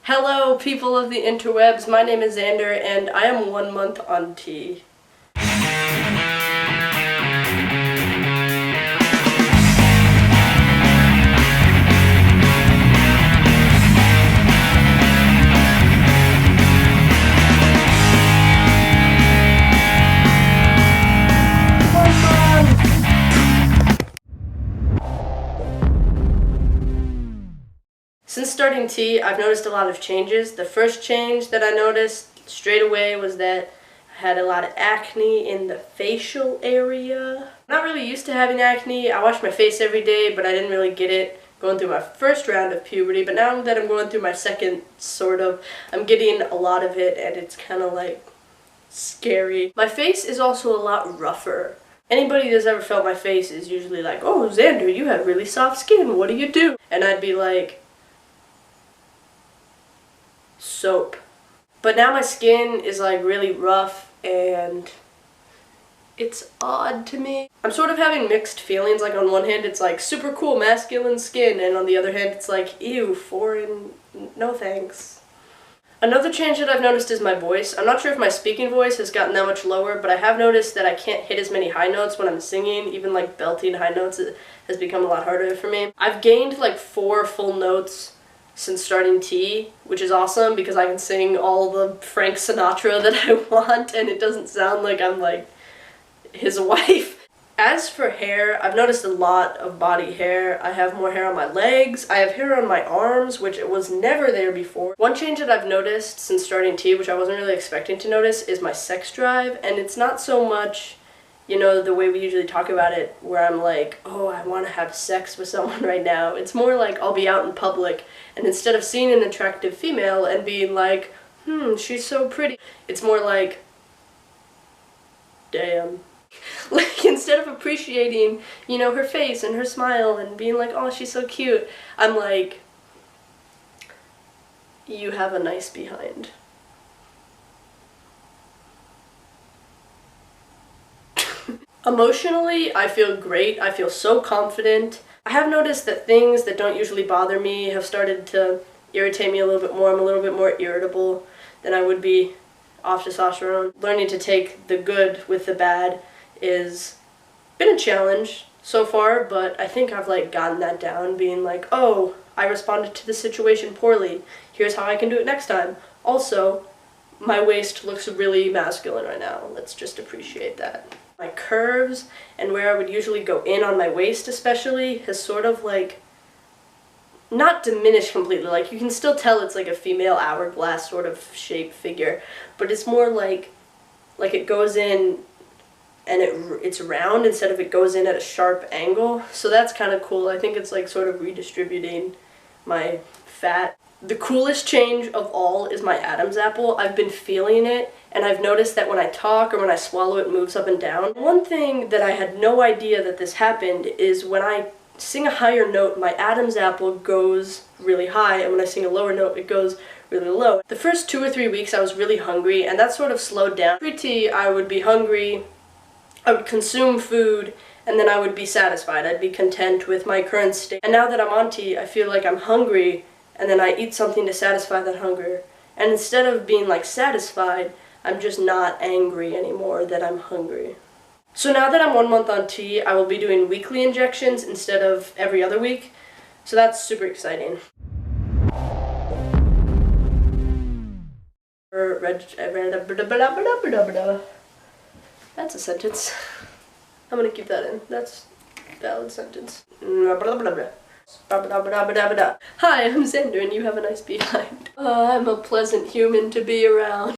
Hello, people of the interwebs. My name is Xander, and I am 1 month on tea. Since starting tea, I've noticed a lot of changes. The first change that I noticed straight away was that I had a lot of acne in the facial area. I'm not really used to having acne. I wash my face every day, but I didn't really get it going through my first round of puberty. But now that I'm going through my second, I'm getting a lot of it, and it's kind of like scary. My face is also a lot rougher. Anybody that's ever felt my face is usually like, "Oh, Xander, you have really soft skin. What do you do?" And I'd be like, soap. But now my skin is like really rough and it's odd to me. I'm sort of having mixed feelings. Like on one hand it's like super cool masculine skin, and on the other hand it's like, ew, foreign, no thanks. Another change that I've noticed is my voice. I'm not sure if my speaking voice has gotten that much lower, but I have noticed that I can't hit as many high notes when I'm singing. Even like belting high notes has become a lot harder for me. I've gained like 4 full notes since starting tea, which is awesome because I can sing all the Frank Sinatra that I want and it doesn't sound like I'm like his wife. As for hair, I've noticed a lot of body hair. I have more hair on my legs. I have hair on my arms, which was never there before. One change that I've noticed since starting tea, which I wasn't really expecting to notice, is my sex drive. And it's not so much, you know, the way we usually talk about it, where I'm like, oh, I want to have sex with someone right now. It's more like I'll be out in public, and instead of seeing an attractive female and being like, she's so pretty, it's more like, damn. Like, instead of appreciating, you know, her face and her smile and being like, oh, she's so cute, I'm like, you have a nice behind. Emotionally, I feel great. I feel so confident. I have noticed that things that don't usually bother me have started to irritate me a little bit more. I'm a little bit more irritable than I would be off testosterone. Learning to take the good with the bad is been a challenge so far, but I think I've like gotten that down, being like, oh, I responded to the situation poorly. Here's how I can do it next time. Also, my waist looks really masculine right now. Let's just appreciate that. My curves and where I would usually go in on my waist especially has sort of like not diminished completely. Like you can still tell it's like a female hourglass sort of shape figure, but it's more like it goes in and it's round instead of it goes in at a sharp angle. So that's kind of cool. I think it's like sort of redistributing my fat. The coolest change of all is my Adam's apple. I've been feeling it, and I've noticed that when I talk or when I swallow it moves up and down. One thing that I had no idea that this happened is when I sing a higher note, my Adam's apple goes really high, and when I sing a lower note, it goes really low. The first 2 or 3 weeks I was really hungry, and that sort of slowed down. Pre-tea, I would be hungry, I would consume food, and then I would be satisfied. I'd be content with my current state. And now that I'm on tea, I feel like I'm hungry, and then I eat something to satisfy that hunger. And instead of being like satisfied, I'm just not angry anymore that I'm hungry. So now that I'm 1 month on tea, I will be doing weekly injections instead of every other week. So that's super exciting. That's a sentence. I'm gonna keep that in. That's a valid sentence. Hi, I'm Xander and you have a nice behind. I'm a pleasant human to be around.